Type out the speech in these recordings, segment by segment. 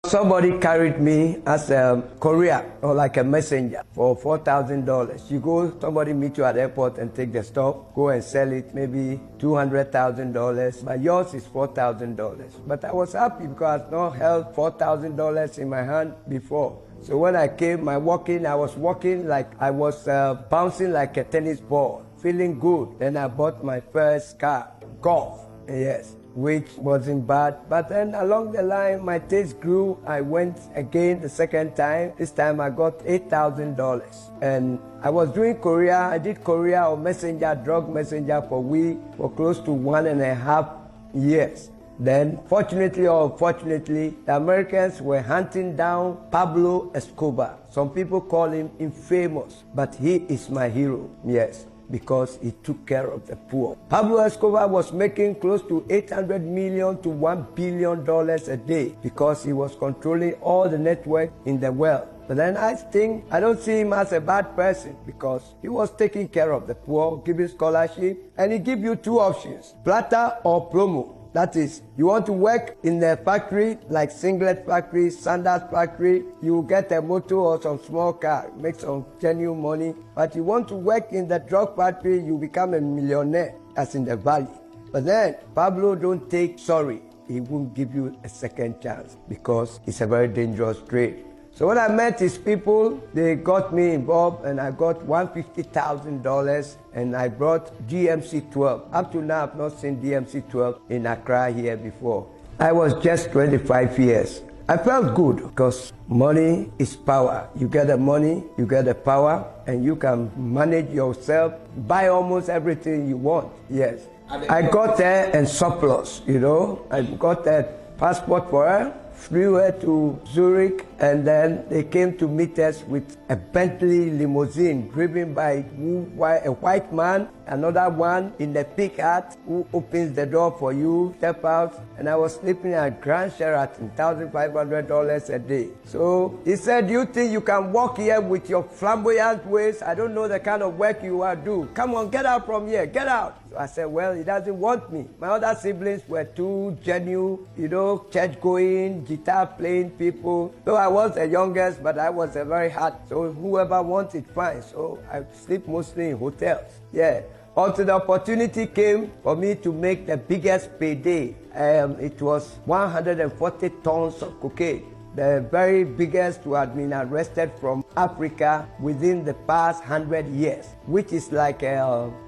Somebody carried me as a courier or like a messenger for $4,000. You go, somebody meet you at the airport and take the stuff, go and sell it, maybe $200,000, but yours is $4,000. But I was happy because I had not held $4,000 in my hand before. So when I came, I was walking like I was bouncing like a tennis ball, feeling good. Then I bought my first car, Golf, yes, which wasn't bad. But then along the line, my taste grew. I went again the second time. This time I got $8,000. And I was doing courier. I did courier or messenger, drug messenger for close to 1.5 years. Then, fortunately or unfortunately, the Americans were hunting down Pablo Escobar. Some people call him infamous, but he is my hero, yes, because he took care of the poor. Pablo Escobar was making close to $800 million to $1 billion a day because he was controlling all the network in the world. But then I don't see him as a bad person because he was taking care of the poor, giving scholarship, and he gives you two options, plata or promo. That is, you want to work in the factory, like singlet factory, sandals factory, you get a motor or some small car, make some genuine money. But you want to work in the drug factory, you become a millionaire, as in the valley. But then, Pablo don't take sorry. He won't give you a second chance because it's a very dangerous trade. So when I met his people, they got me involved and I got $150,000 and I brought DMC-12. Up to now, I've not seen DMC-12 in Accra here before. I was just 25 years. I felt good because money is power. You get the money, you get the power, and you can manage yourself, buy almost everything you want, yes. I got there and surplus, you know. I got a passport for her. Flew her to Zurich, and then they came to meet us with a Bentley limousine driven by a white man, another one in the pig hat who opens the door for you, step out, and I was sleeping at Grand Sheraton, $1,500 a day. So he said, you think you can walk here with your flamboyant ways? I don't know the kind of work you are do. Come on, get out from here, get out. So I said, well, he doesn't want me. My other siblings were too genuine, you know, church-going, guitar-playing people. Though I was the youngest, but I was a very hard. So whoever wanted, fine. So I sleep mostly in hotels. Yeah. Until the opportunity came for me to make the biggest payday. It was 140 tons of cocaine. The very biggest to have been arrested from Africa within the past 100 years, which is like,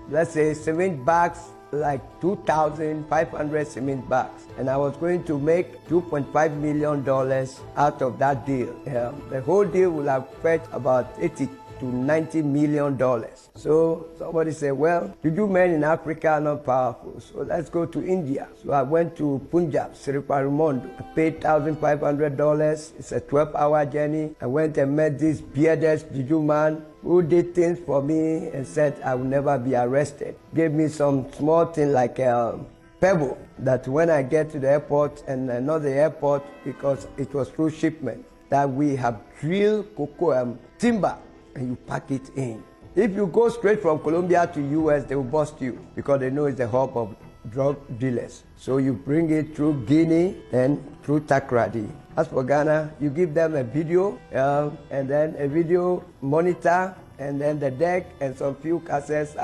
let's say, cement bags, like 2,500 cement bags. And I was going to make $2.5 million out of that deal. The whole deal will have fetched about $80 to $90 million. So somebody said, well, you men in Africa are not powerful, so let's go to India. So I went to Punjab, Sriparamondo. I paid $1,500. It's a 12-hour journey. I went and met this bearded Juju man who did things for me and said I will never be arrested. Gave me some small thing like a pebble that when I get to the airport, and not the airport because it was through shipment, that we have drilled cocoa timber and you pack it in. If you go straight from Colombia to US, they will bust you because they know it's the hub of drug dealers. So you bring it through Guinea and through Takrady. As for Ghana, you give them a video and then a video monitor and then the deck and some few cassettes.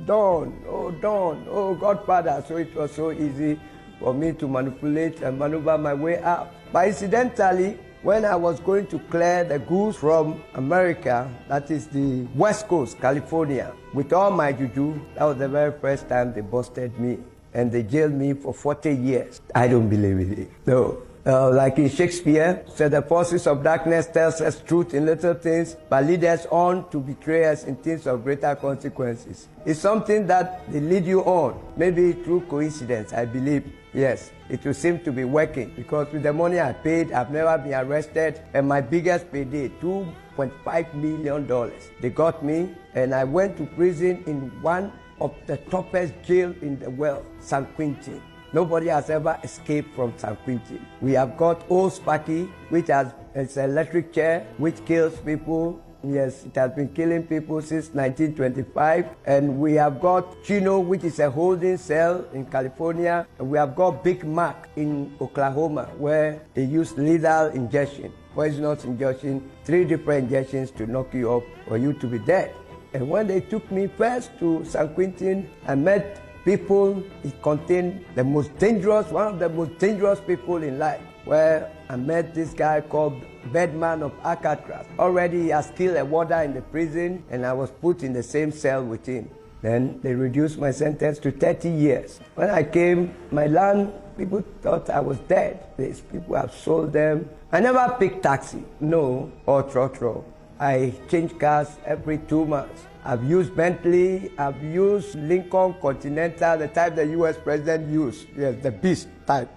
Don, oh, Godfather. So it was so easy for me to manipulate and maneuver my way out. But incidentally, when I was going to clear the goods from America, that is the West Coast, California, with all my juju, that was the very first time they busted me. And they jailed me for 40 years. I don't believe it. No. Like in Shakespeare, said the forces of darkness tells us truth in little things, but lead us on to betray us in things of greater consequences. It's something that they lead you on, maybe through coincidence, I believe. Yes, it will seem to be working because with the money I paid, I've never been arrested. And my biggest payday, $2.5 million. They got me and I went to prison in one of the toughest jail in the world, San Quentin. Nobody has ever escaped from San Quentin. We have got Old Sparky, which is an electric chair, which kills people. Yes, it has been killing people since 1925. And we have got Chino, which is a holding cell in California. And we have got Big Mac in Oklahoma, where they use lethal injection, poisonous injection, 3 different injections to knock you up for you to be dead. And when they took me first to San Quentin, I met people. It contained the most dangerous, one of the most dangerous people in life, where I met this guy called Bedman of Alcatraz. Already he has killed a warder in the prison, and I was put in the same cell with him. Then they reduced my sentence to 30 years. When I came, my land, people thought I was dead. These people have sold them. I never picked taxi, no, or trotro. I change cars every 2 months. I've used Bentley, I've used Lincoln Continental, the type the US president used. Yes, the beast type.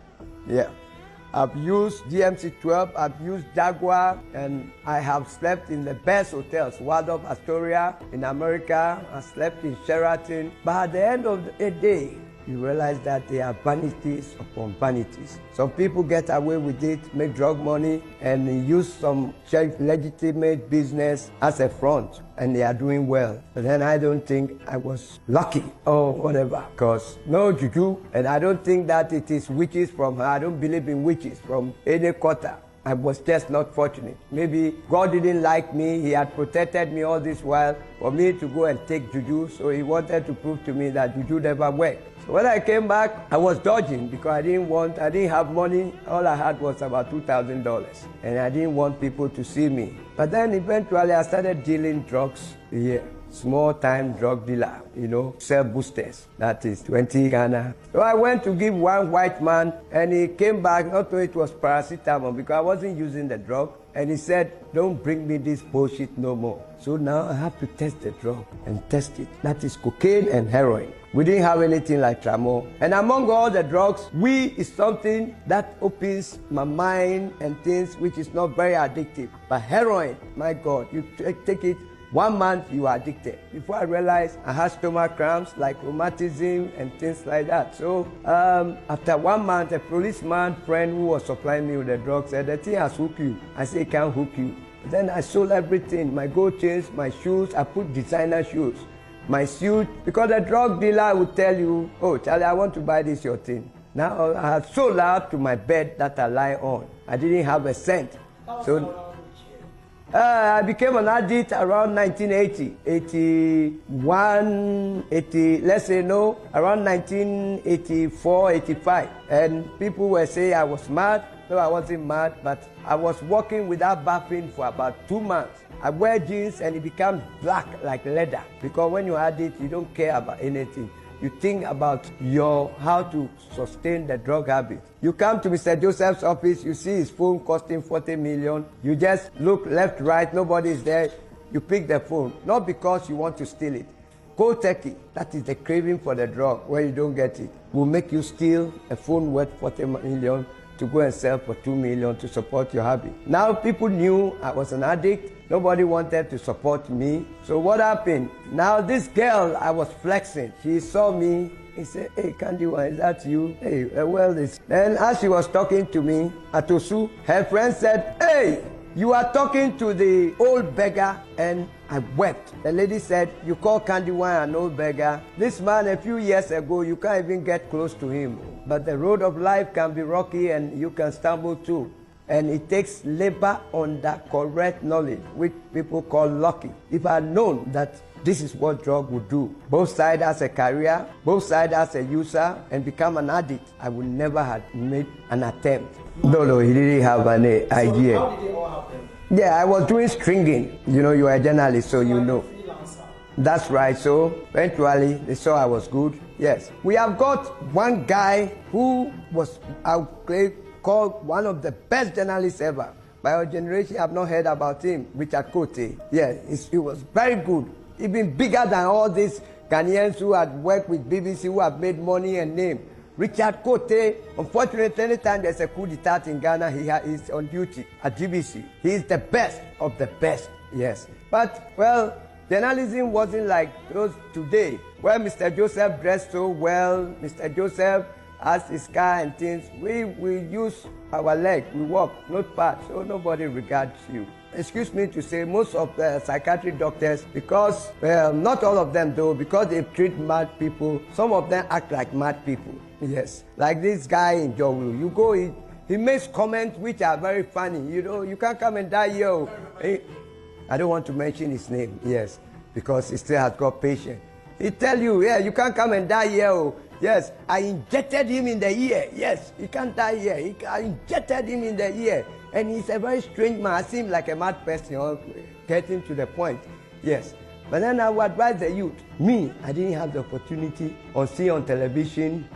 Yeah. I've used GMC-12, I've used Jaguar, and I have slept in the best hotels, Waldorf Astoria in America. I slept in Sheraton. But at the end of the day, you realize that they are vanities upon vanities. Some people get away with it, make drug money, and use some legitimate business as a front, and they are doing well. But then I don't think I was lucky or whatever, because no juju, and I don't think that it is witches from her. I don't believe in witches from any quarter. I was just not fortunate. Maybe God didn't like me. He had protected me all this while for me to go and take juju, so he wanted to prove to me that juju never worked. So when I came back, I was dodging because I didn't have money. All I had was about $2,000, and I didn't want people to see me. But then eventually I started dealing drugs. Yeah. Small-time drug dealer, sell boosters. That is 20 Ghana. So I went to give one white man, and he came back, not knowing it was paracetamol, because I wasn't using the drug. And he said, don't bring me this bullshit no more. So now I have to test the drug and test it. That is cocaine and heroin. We didn't have anything like Tramo. And among all the drugs, weed is something that opens my mind and things which is not very addictive. But heroin, my God, you take it, 1 month you are addicted. Before I realized I had stomach cramps, like rheumatism and things like that. So after 1 month, a policeman friend who was supplying me with the drug said, the thing has hooked you. I said, it can't hook you. Then I sold everything, my gold chains, my shoes. I put designer shoes, my suit, because the drug dealer would tell you, oh, Charlie, I want to buy this, your thing. Now I had sold out to my bed that I lie on. I didn't have a cent. So I became an addict around 1980, 81, 80, let's say no, around 1984, 85. And people were saying I was mad. No, I wasn't mad, but I was walking without bathing for about 2 months. I wear jeans and it becomes black like leather. Because when you add it, you don't care about anything. You think about how to sustain the drug habit. You come to Mr. Joseph's office, you see his phone costing 40 million. You just look left, right, nobody is there. You pick the phone, not because you want to steal it. Cold turkey, that is the craving for the drug. When you don't get it, will make you steal a phone worth 40 million to go and sell for 2 million to support your habit. Now people knew I was an addict. Nobody wanted to support me. So what happened? Now this girl, I was flexing. She saw me. He said, hey, Candy One, is that you? Hey, well, this. Then as she was talking to me, Atosu, her friend said, hey, you are talking to the old beggar, and I wept. The lady said, you call Candy One an old beggar. This man, a few years ago, you can't even get close to him. But the road of life can be rocky and you can stumble too. And it takes labor on that correct knowledge, which people call lucky. If I had known that this is what drug would do, both sides as a career, both sides as a user, and become an addict, I would never have made an attempt. No, he didn't have an idea. So how did it all happen? Yeah, I was doing stringing. You are a journalist, so you know. That's right. So eventually they saw I was good. Yes. We have got one guy who was called one of the best journalists ever. By our generation, I have not heard about him, Richard Cote. Yeah, he was very good. Even bigger than all these Ghanaians who had worked with BBC, who have made money and name. Richard Cote, unfortunately, anytime there's a coup d'etat in Ghana, he's on duty at BBC. He is the best of the best, yes. But, well, journalism wasn't like those today, where Mr. Joseph dressed so well. Mr. Joseph has his car and things. We use our leg, we walk, not part, so nobody regards you. Excuse me to say, most of the psychiatric doctors, because, not all of them though, because they treat mad people, some of them act like mad people. Yes, like this guy in Jowu. You go, he makes comments which are very funny. You know, you can't come and die here. I don't want to mention his name, yes, because he still has got patience. He tell you, yeah, you can't come and die here. Yes, I injected him in the ear. Yes, he can't die here. I injected him in the ear. And he's a very strange man. I seem like a mad person, getting to the point. Yes. But then I would advise the youth. Me, I didn't have the opportunity on seeing on television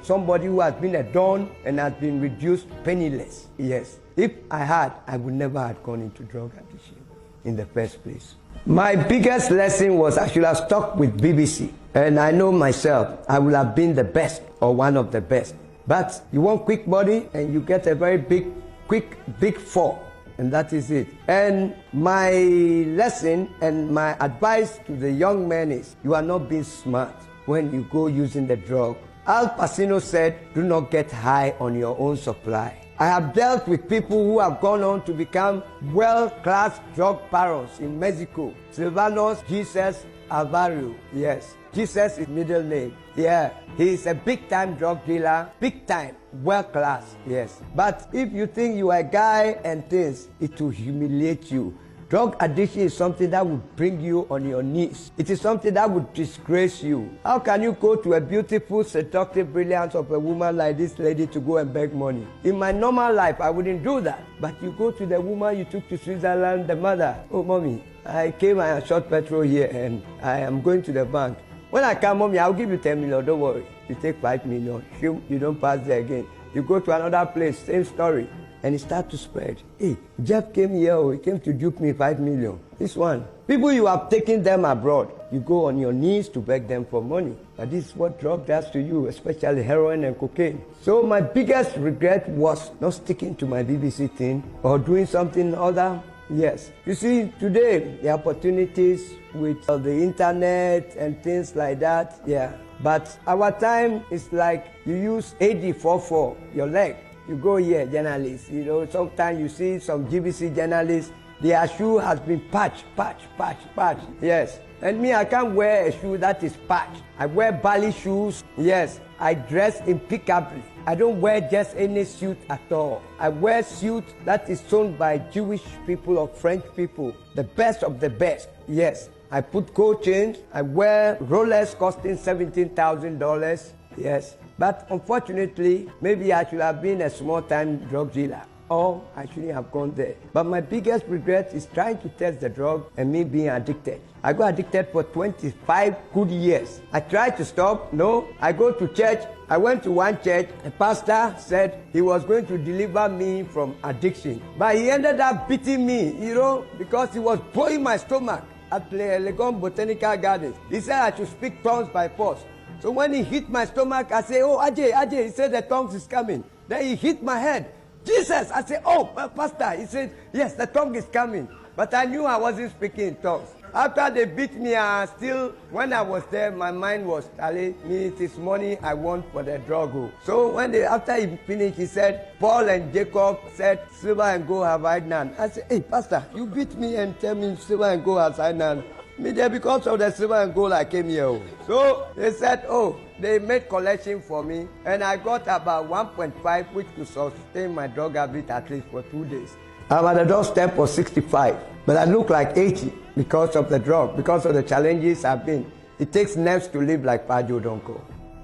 somebody who has been a don and has been reduced penniless. Yes. If I had, I would never have gone into drug addiction in the first place. My biggest lesson was I should have stuck with BBC. And I know myself, I would have been the best or one of the best. But you want quick money and you get a very big fall. And that is it. And my lesson and my advice to the young men is, you are not being smart when you go using the drug. Al Pacino said, do not get high on your own supply. I have dealt with people who have gone on to become world-class drug barons in Mexico. Silvanos Jesus Alvaro, yes. Jesus is middle name. Yeah, he's a big-time drug dealer, big-time, world-class, yes. But if you think you are a guy and things, it will humiliate you. Drug addiction is something that would bring you on your knees. It is something that would disgrace you. How can you go to a beautiful, seductive brilliance of a woman like this lady to go and beg money? In my normal life, I wouldn't do that. But you go to the woman you took to Switzerland, the mother. Oh, mommy, I came and shot petrol here and I am going to the bank. When I come, mommy, I'll give you 10 million, don't worry. You take 5 million, you don't pass there again. You go to another place, same story. And it starts to spread. Hey, Jeff came here, he came to dupe me 5 million. This one. People, you have taken them abroad. You go on your knees to beg them for money. But this is what drug does to you, especially heroin and cocaine. So my biggest regret was not sticking to my BBC thing or doing something other. Yes. You see, today, the opportunities with the internet and things like that, yeah. But our time is like you use AD44, your leg. You go here, journalists, you know, sometimes you see some GBC journalists, their shoe has been patched. Yes. And me, I can't wear a shoe that is patched. I wear ballet shoes. Yes. I dress impeccably. I don't wear just any suit at all. I wear suit that is sewn by Jewish people or French people. The best of the best. Yes. I put gold chains. I wear Rolex costing $17,000. Yes. But unfortunately, maybe I should have been a small-time drug dealer, or I shouldn't have gone there. But my biggest regret is trying to test the drug and me being addicted. I got addicted for 25 good years. I tried to stop. No. I go to church. I went to one church. The pastor said he was going to deliver me from addiction. But he ended up beating me, you know, because he was blowing my stomach at Legon Botanical Gardens. He said I should speak tongues by force. So when he hit my stomach, I say, oh, Ajay, he said the tongues is coming. Then he hit my head. Jesus, I said, oh, pastor. He said, yes, the tongue is coming. But I knew I wasn't speaking in tongues. After they beat me, when I was there, my mind was telling me it is money I want for the drug. So after he finished, he said, Paul and Jacob said, silver and gold have I none. I said, hey, pastor, you beat me and tell me silver and gold has I none. Me there because of the silver and gold I came here. So they said, oh, they made collection for me and I got about 1.5 which could sustain my drug habit at least for 2 days. I'm at the doorstep for 65, but I look like 80 because of the drug, because of the challenges I've been. It takes nerves to live like Pajo Donko.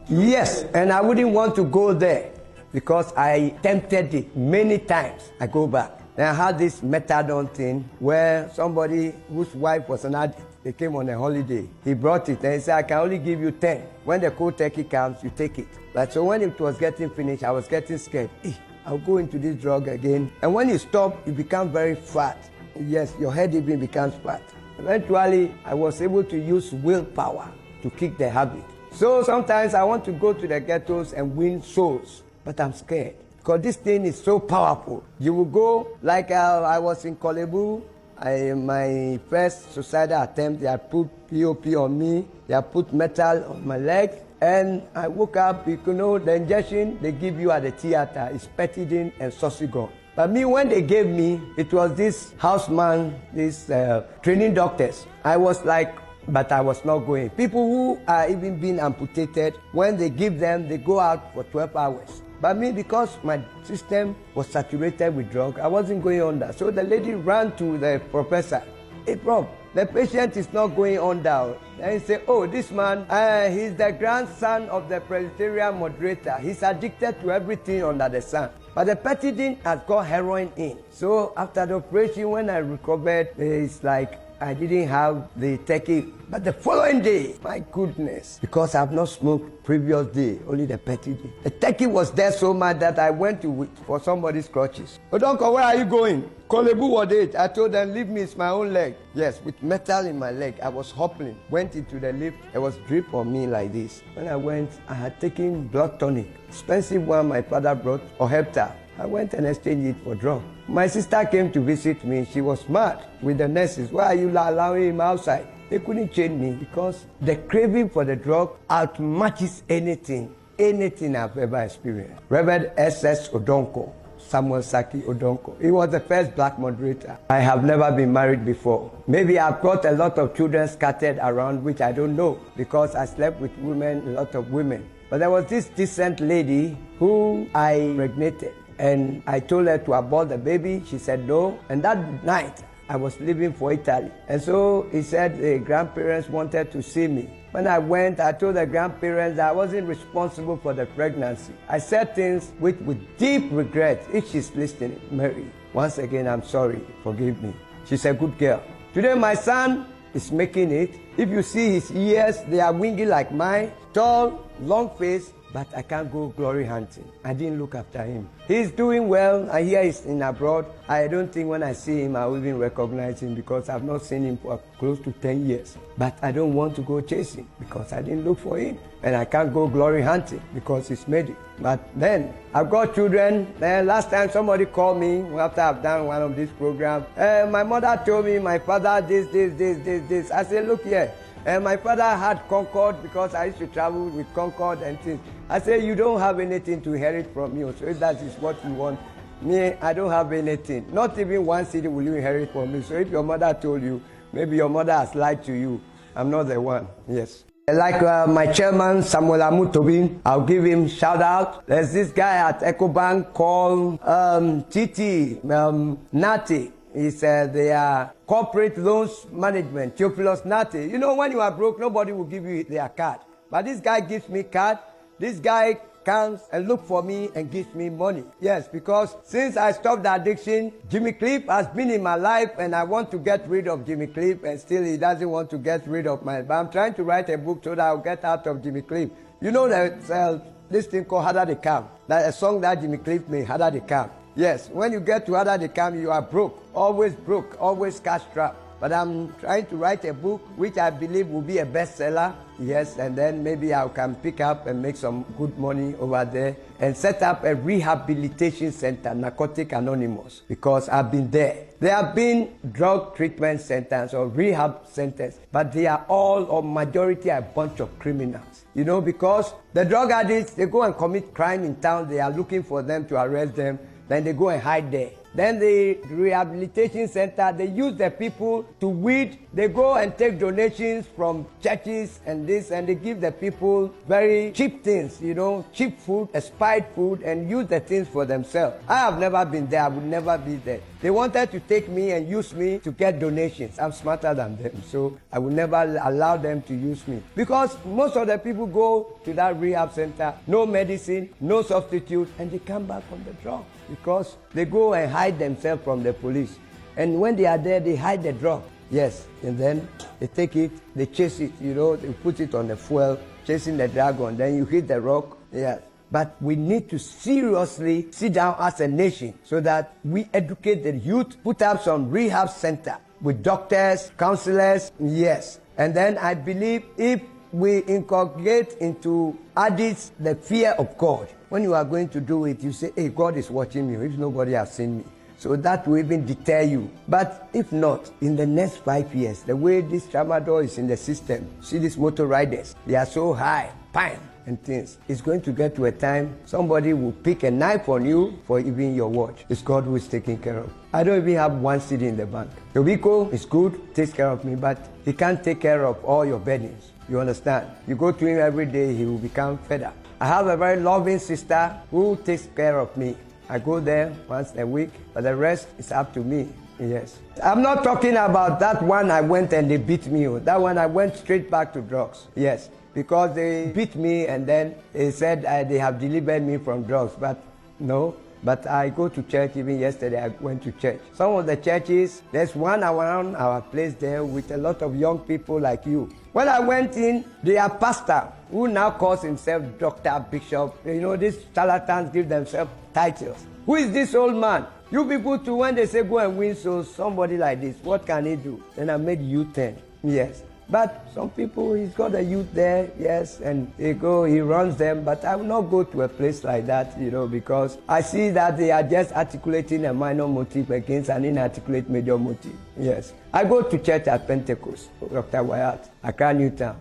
Yes, and I wouldn't want to go there because I tempted it many times. I go back. And I had this methadone thing where somebody whose wife was an addict, they came on a holiday. He brought it and he said, I can only give you 10. When the cold turkey comes, you take it. But so when it was getting finished, I was getting scared. Hey, I'll go into this drug again. And when you stop, you become very fat. Yes, your head even becomes fat. Eventually, I was able to use willpower to kick the habit. So sometimes I want to go to the ghettos and win souls, but I'm scared. Because this thing is so powerful. You will go, like I was in Kolebu, my first suicidal attempt, they had put POP on me, they had put metal on my legs, And I woke up, you know, the injection they give you at the theater is Petidin and Sosigon. But me, when they gave me, it was this houseman, these training doctors. I was like, but I was not going. People who are even being amputated, when they give them, they go out for 12 hours. But me, because my system was saturated with drug, I wasn't going under. So the lady ran to the professor. Hey, Prof, the patient is not going under. And he said, oh, this man, he's the grandson of the Presbyterian moderator. He's addicted to everything under the sun. But the Petidin has got heroin in. So after the operation, when I recovered, it's like I didn't have the turkey. But the following day, my goodness, because I've not smoked previous day, only the Petidin. The turkey was there so much that I went to wait for somebody's crutches. Odonko, where are you going? Kolebu was it. I told them, leave me, it's my own leg. Yes, with metal in my leg. I was hopping, went into the lift. There was drip on me like this. When I went, I had taken blood tonic. Expensive one my father brought, or helped her. I went and exchanged it for drug. My sister came to visit me. She was mad with the nurses. Why are you allowing him outside? They couldn't change me because the craving for the drug outmatches anything I've ever experienced. Reverend S.S. Odonko, Samuel Saki Odonko. He was the first black moderator. I have never been married before. Maybe I've got a lot of children scattered around, which I don't know, because I slept with women, a lot of women. But there was this decent lady who I impregnated. And I told her to abort the baby. She said no. And that night, I was leaving for Italy. And so he said the grandparents wanted to see me. When I went, I told the grandparents that I wasn't responsible for the pregnancy. I said things with deep regret. If she's listening, Mary, once again, I'm sorry. Forgive me. She's a good girl. Today, my son is making it. If you see his ears, they are wingy like mine. Tall, long face. But I can't go glory hunting. I didn't look after him. He's doing well. I hear he's in abroad. I don't think when I see him, I will even recognize him because I've not seen him for close to 10 years. But I don't want to go chasing because I didn't look for him. And I can't go glory hunting because he's made it. But then, I've got children. Last time somebody called me after I've done one of these programs. My mother told me, my father this. I said, look here. And my father had Concord because I used to travel with Concord and things. I said, you don't have anything to inherit from me. So if that is what you want, me, I don't have anything. Not even one city will you inherit from me. So if your mother told you, maybe your mother has lied to you. I'm not the one. Yes. Like my chairman, Samuel Amutobin, I'll give him shout out. There's this guy at EcoBank called Titi Nati. He's their corporate loans management, Theophilus Nati. You know, when you are broke, nobody will give you their card. But this guy gives me card. This guy comes and look for me and gives me money. Yes, because since I stopped the addiction, Jimmy Cliff has been in my life and I want to get rid of Jimmy Cliff and still he doesn't want to get rid of my. But I'm trying to write a book so that I'll get out of Jimmy Cliff. You know that this thing called Harder They Come. That's a song that Jimmy Cliff made, Harder They Come. Yes, when you get to Harder They Come, you are broke, always cash strapped. But I'm trying to write a book which I believe will be a bestseller. Yes, and then maybe I can pick up and make some good money over there and set up a rehabilitation center, Narcotic Anonymous, because I've been there. There have been drug treatment centers or rehab centers, but they are all or majority are a bunch of criminals. You know, because the drug addicts, they go and commit crime in town, they are looking for them to arrest them, then they go and hide there. Then the rehabilitation center, they use the people to weed. They go and take donations from churches and this, and they give the people very cheap things, you know, cheap food, expired food, and use the things for themselves. I have never been there. I would never be there. They wanted to take me and use me to get donations. I'm smarter than them, so I would never allow them to use me. Because most of the people go to that rehab center, no medicine, no substitute, and they come back on the drug. Because they go and hide themselves from the police. And when they are there, they hide the drug. Yes, and then they take it, they chase it, you know, they put it on the fuel, chasing the dragon, then you hit the rock. Yes. But we need to seriously sit down as a nation so that we educate the youth, put up some rehab center with doctors, counselors, yes. And then I believe if we inculcate into addicts the fear of God, when you are going to do it, you say, hey, God is watching me, if nobody has seen me. So that will even deter you. But if not, in the next 5 years, the way this tramadol is in the system, see these motor riders, they are so high, bang, and things. It's going to get to a time somebody will pick a knife on you for even your watch. It's God who is taking care of. I don't even have one cedi in the bank. Yobiko is good, takes care of me, but he can't take care of all your burdens. You understand? You go to him every day, he will become fed up. I have a very loving sister who takes care of me. I go there once a week, but the rest is up to me. Yes. I'm not talking about that one I went and they beat me. That one I went straight back to drugs. Yes. Because they beat me and then they said they have delivered me from drugs. But no. But I go to church. Even yesterday I went to church. Some of the churches, there's one around our place there with a lot of young people like you. When I went in, their pastor, who now calls himself Dr. Bishop, you know, these charlatans give themselves titles. Who is this old man? You people too, when they say go and win souls, somebody like this, what can he do? Then I made U10. Yes. But some people, he's got a youth there, yes, and he runs them, but I will not go to a place like that, you know, because I see that they are just articulating a minor motive against an inarticulate major motive, yes. I go to church at Pentecost, Dr. Wyatt, Accra, Newtown.